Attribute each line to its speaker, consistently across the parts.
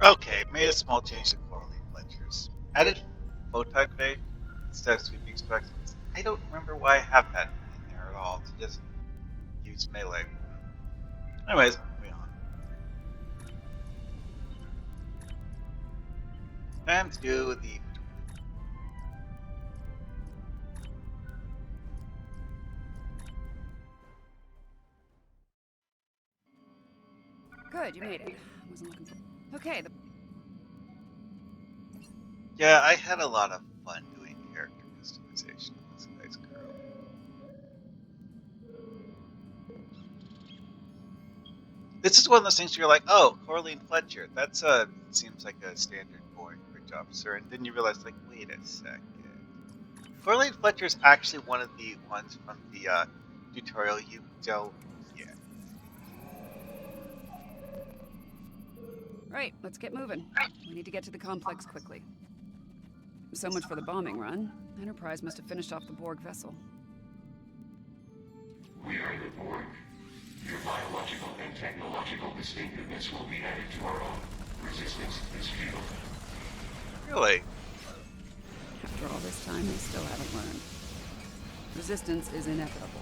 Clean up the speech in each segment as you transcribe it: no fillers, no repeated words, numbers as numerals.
Speaker 1: Okay, made a small change to quarterly ledgers. Added photog grade instead of sweeping specimens. I don't remember why I have that in there at all to just use melee. Anyways, moving on. Time to do the.
Speaker 2: Good, you made it. Wasn't looking for. Okay,
Speaker 1: Yeah, I had a lot of fun doing character customization on this guy's girl. This is one of those things where you're like, oh, Corleen Fletcher. That's seems like a standard boy bridge officer, and then you realize, like, wait a second. Corleen Fletcher is actually one of the ones from the tutorial you don't get.
Speaker 2: right. Let's get moving. We need to get to the complex quickly. So much for the bombing run. Enterprise must have finished off the Borg vessel.
Speaker 3: We are the Borg. Your biological and technological distinctiveness will be added to our own. Resistance is futile.
Speaker 1: Really?
Speaker 2: After all this time, we still haven't learned. Resistance is inevitable.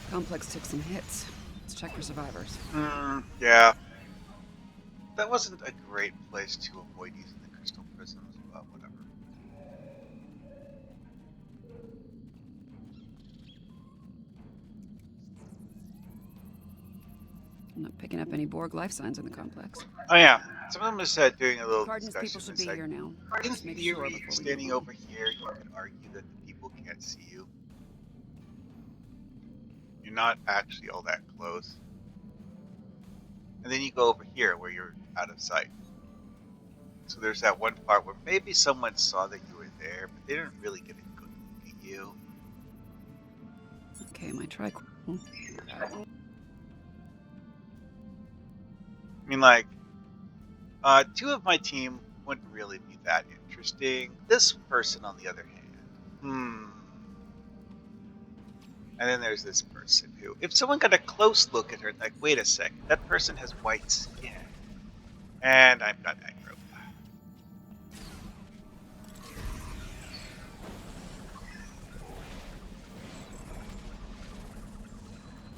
Speaker 2: Complex took some hits. Let's check for survivors.
Speaker 1: Yeah. That wasn't a great place to avoid using the crystal prisms, but whatever.
Speaker 2: I'm not picking up any Borg life signs in the complex.
Speaker 1: Oh yeah, some of them is doing a little
Speaker 2: Cardin's
Speaker 1: discussion.
Speaker 2: people should
Speaker 1: It's
Speaker 2: be
Speaker 1: like,
Speaker 2: here now.
Speaker 1: in
Speaker 2: Just make sure
Speaker 1: theory,
Speaker 2: before we
Speaker 1: standing
Speaker 2: move on.
Speaker 1: over here, you could argue that the people can't see you. You're not actually all that close. And then you go over here where you're out of sight. So there's that one part where maybe someone saw that you were there, but they didn't really get a good look at you.
Speaker 2: Okay, my tri.
Speaker 1: I mean, like, two of my team wouldn't really be that interesting. This person, on the other hand, And then there's this person who, if someone got a close look at her, like, wait a second, that person has white skin. And I'm not aggro.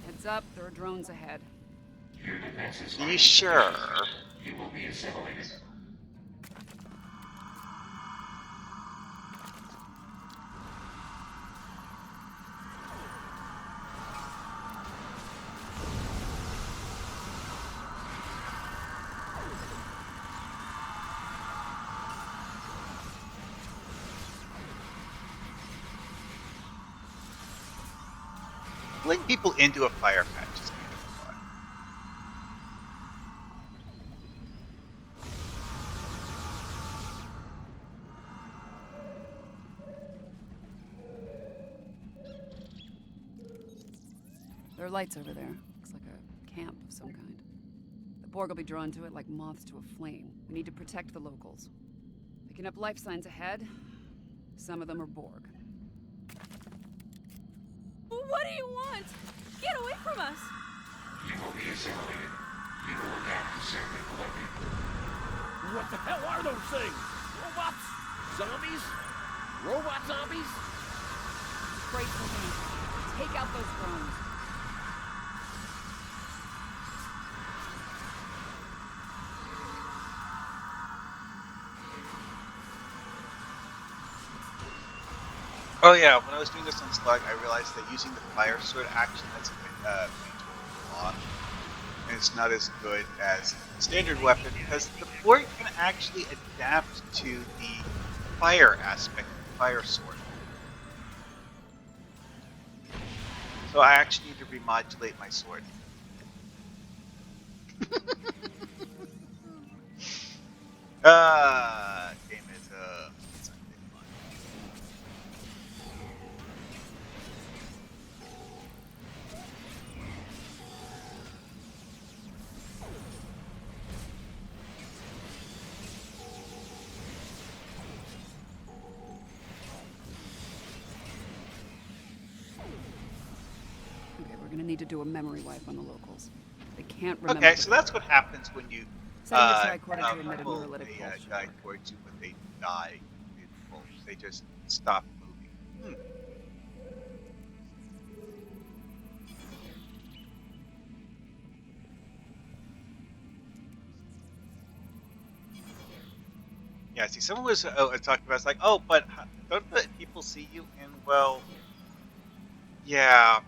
Speaker 2: Heads up, there are drones ahead.
Speaker 3: Your defenses
Speaker 1: Are you sure?
Speaker 3: You will be assimilated.
Speaker 1: Pulling people into a fire patch is kind of fun.
Speaker 2: There are lights over there. Looks like a camp of some kind. The Borg will be drawn to it like moths to a flame. We need to protect the locals. Picking up life signs ahead. Some of them are Borg.
Speaker 4: What do you want? Get away from us!
Speaker 3: You will be assimilated. You will adapt to serve the collective.
Speaker 5: What the hell are those things? Robots? Zombies? Robot zombies?
Speaker 2: Break for me. Take out those drones.
Speaker 1: Oh yeah, when I was doing this on Slug, I realized that using the fire sword actually has a major flaw. And it's not as good as the standard weapon because the Borg can actually adapt to the fire aspect of the fire sword. So I actually need to remodulate my sword. Damn it. It's not big fun.
Speaker 2: Okay, we're gonna need to do a memory wipe on the locals. They can't remember.
Speaker 1: Okay, so that's what happens when you
Speaker 2: Setting the tricorder to emit a
Speaker 1: pull
Speaker 2: neurolytic
Speaker 1: a
Speaker 2: pulse should
Speaker 1: guy
Speaker 2: work.
Speaker 1: towards you when they die. In pulse. They just stop moving. Yeah, see, someone was talking about, it's like, oh, but don't the people see you? And, well, yeah,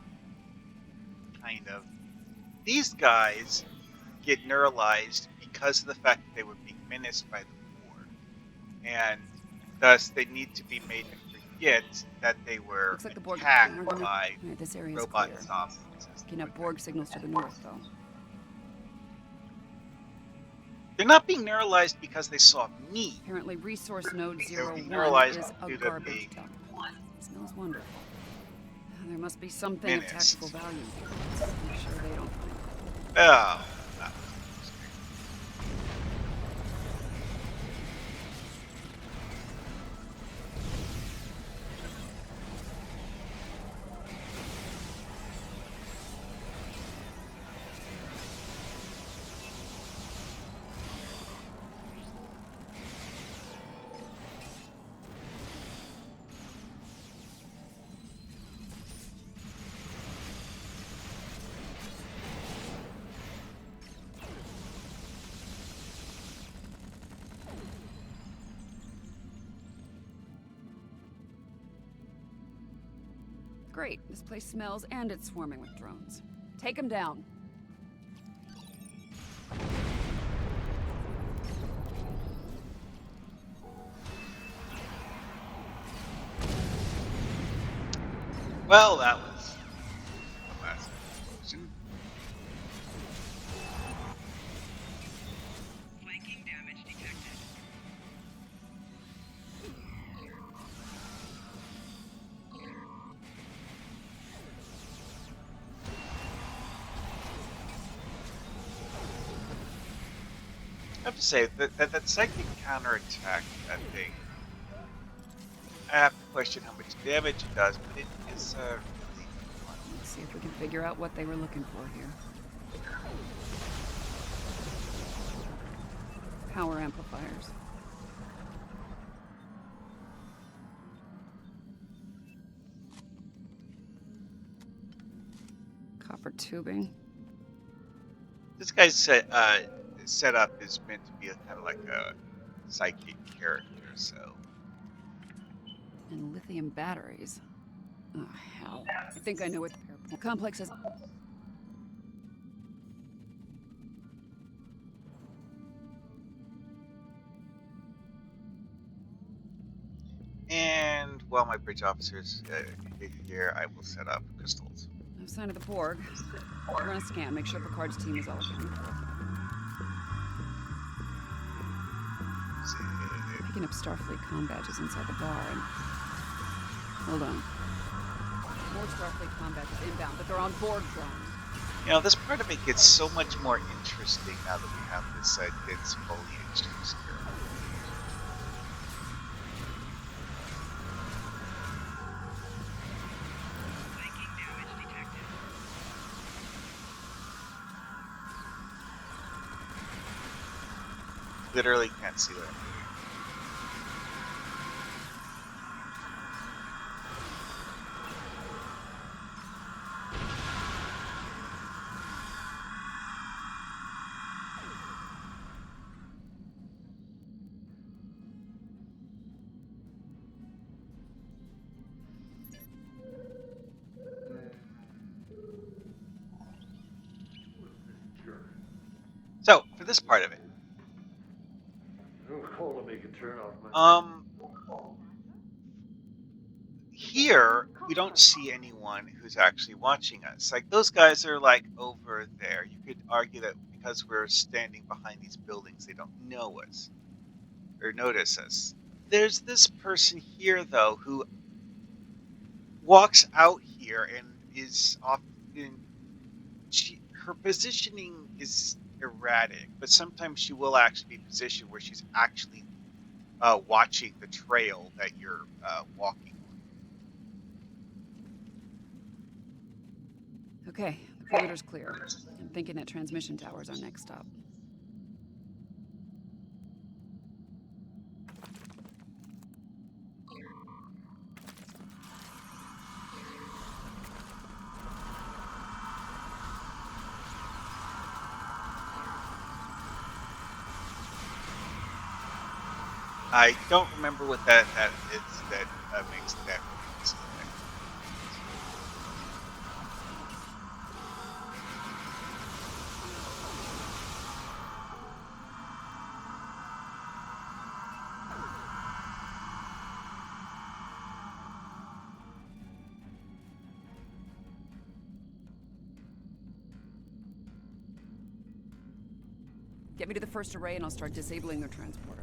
Speaker 1: kind of. These guys get neuralized because of the fact that they were being menaced by the war. And thus, they need to be made to forget that they were
Speaker 2: Looks like the Borg.
Speaker 1: attacked
Speaker 2: We're gonna.
Speaker 1: by
Speaker 2: Alright, this area's
Speaker 1: robot
Speaker 2: clear.
Speaker 1: zombies.
Speaker 2: Picking up Borg signals to the north, though.
Speaker 1: They're not being neuralized because they saw me.
Speaker 2: Apparently, resource node
Speaker 1: They're being
Speaker 2: 01
Speaker 1: neuralized
Speaker 2: is a
Speaker 1: due to
Speaker 2: garbage
Speaker 1: being
Speaker 2: dump. Smells wonderful. There must be something of
Speaker 1: menaced.
Speaker 2: tactical value here. I'm sure they don't find it.
Speaker 1: Oh, that was
Speaker 2: Great. This place smells and it's swarming with drones. Take them down.
Speaker 1: well, that was the last explosion.
Speaker 6: Flanking damage detected.
Speaker 1: I have to say that psychic counterattack, that thing. I have to question how much damage it does, but it is really fun.
Speaker 2: Let's see if we can figure out what they were looking for here. Power amplifiers. Copper tubing.
Speaker 1: This guy's setup is meant to be kind of like a psychic character, so.
Speaker 2: And lithium batteries. Oh, hell. I think I know what the complex is.
Speaker 1: And while my bridge officers here, I will set up crystals.
Speaker 2: No sign of the Borg. Run a scan. Make sure Picard's team is all looking for. Picking up Starfleet comm badges inside the bar and... Hold on. More Starfleet comm badges inbound, but they're on Borg drones.
Speaker 1: You know, this part of it gets so much more interesting now that we have this dense foliage to obscure.
Speaker 6: Flanking damage detected.
Speaker 1: Literally can't see what I'm doing. So, for this part of it, here we don't see anyone who's actually watching us. Like those guys are like over there. You could argue that because we're standing behind these buildings, they don't know us or notice us. There's this person here though who walks out here and is often her positioning is erratic, but sometimes she will actually be positioned where she's actually watching the trail that you're walking on.
Speaker 2: Okay, the perimeter's clear. I'm thinking that transmission tower's our next stop.
Speaker 1: I don't remember what that is that makes that noise.
Speaker 2: Get me to the first array and I'll start disabling their transporter.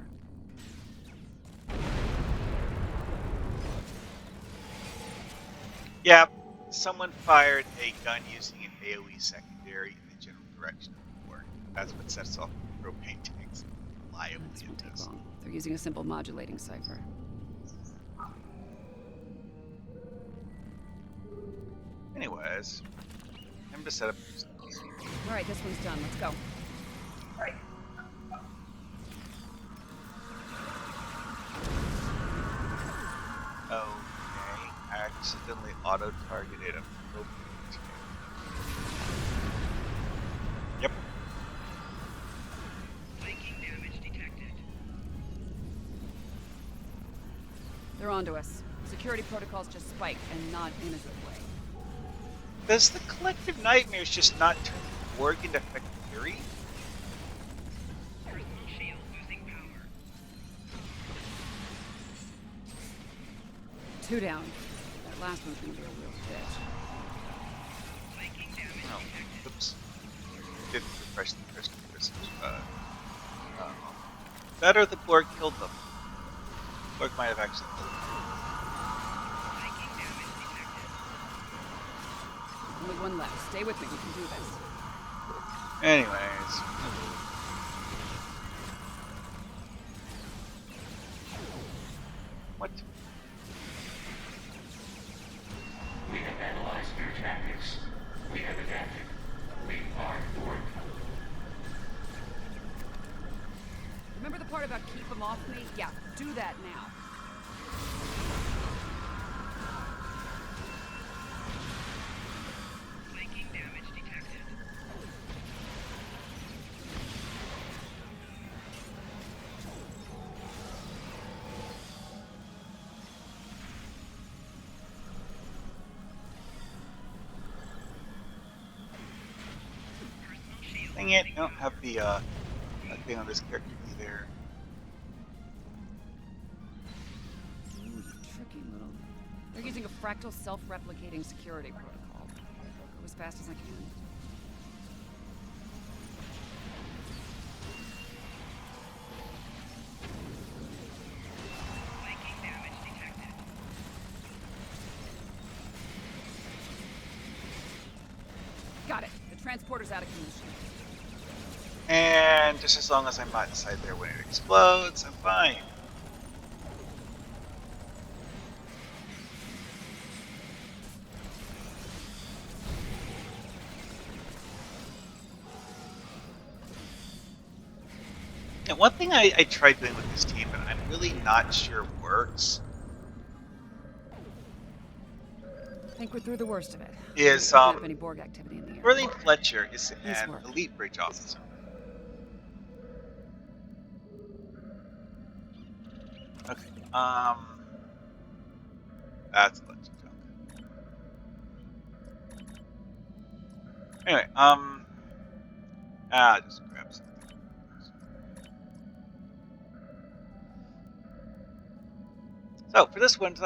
Speaker 1: Yeah, someone fired a gun using an AoE secondary in the general direction of the board. That's what sets off propane tanks. Reliably
Speaker 2: This
Speaker 1: it
Speaker 2: won't take
Speaker 1: does.
Speaker 2: long. They're using a simple modulating cipher.
Speaker 1: Anyways, I'm to set up.
Speaker 2: All right, this one's done. Let's go.
Speaker 1: Okay, I accidentally auto-targeted a propane tank. Yep.
Speaker 6: Flanking damage detected.
Speaker 2: They're onto us. Security protocols just spiked, and not in a good way.
Speaker 1: Does the collective nightmares just not turn the Borg into effective fury?
Speaker 6: Personal shield losing power.
Speaker 2: 2 down. That last one's gonna be a real bitch.
Speaker 6: Flanking damage
Speaker 1: Oh,
Speaker 6: detected.
Speaker 1: oops. Didn't refresh the crystal crystals. Better the Borg killed them. Borg might have actually killed them.
Speaker 6: Flanking damage detected.
Speaker 2: Only one left. Stay with me. We can do this.
Speaker 1: Anyways. What?
Speaker 3: We have analyzed their tactics. We have adapted. We are Borg.
Speaker 2: Remember the part about keep them off me? Yeah, do that now.
Speaker 6: Flanking damage detected. Personal shield
Speaker 1: Dang it,
Speaker 6: losing
Speaker 1: I don't
Speaker 6: power.
Speaker 1: have the thing on this character either.
Speaker 2: Ooh, tricky little. They're using a fractal self-replicating security protocol. Go as fast as I can.
Speaker 6: Flanking damage detected.
Speaker 2: Got it. The transporter's out of commission.
Speaker 1: And just as long as I'm not inside there when it explodes, I'm fine. And one thing I tried doing with this team, but I'm really not sure works,
Speaker 2: I think we're through the worst of it.
Speaker 1: is
Speaker 2: Picking up any Borg activity in the air.
Speaker 1: Burley Fletcher is
Speaker 2: Nice
Speaker 1: an
Speaker 2: work.
Speaker 1: elite bridge officer. Okay. That's a bunch of junk. Anyway, just grab something. So for this one,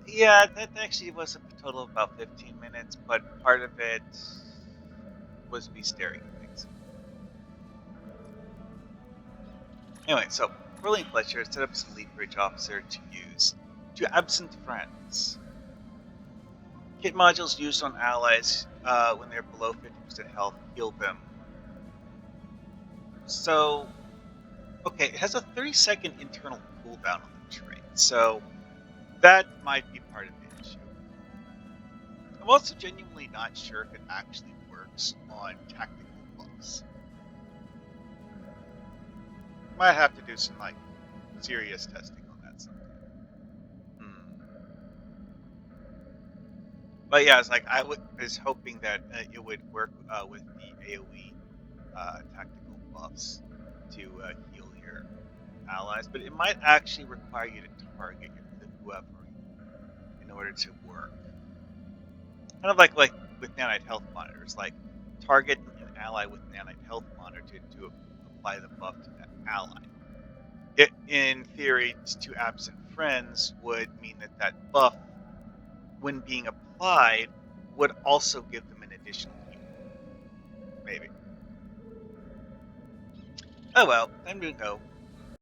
Speaker 1: Yeah, that actually was a total of about 15 minutes, but part of it was me staring at things. Anyway, so Corley and Fletcher set up some lead bridge officer to use to absent friends. Kit modules used on allies when they're below 50% health heal them. So, okay, it has a 30-second internal cooldown on the trait, so that might be part of the issue. I'm also genuinely not sure if it actually works on tactical buffs. Might have to do some like serious testing on that sometime. But yeah, it's like was hoping that it would work with the AOE tactical buffs to heal your allies, but it might actually require you to target whoever in order to work. Kind of like with nanite health monitors, like target an ally with nanite health monitor to apply the buff to that ally. It, in theory, to absent friends would mean that that buff, when being applied, would also give them an additional heal. Maybe. Oh well, time to go.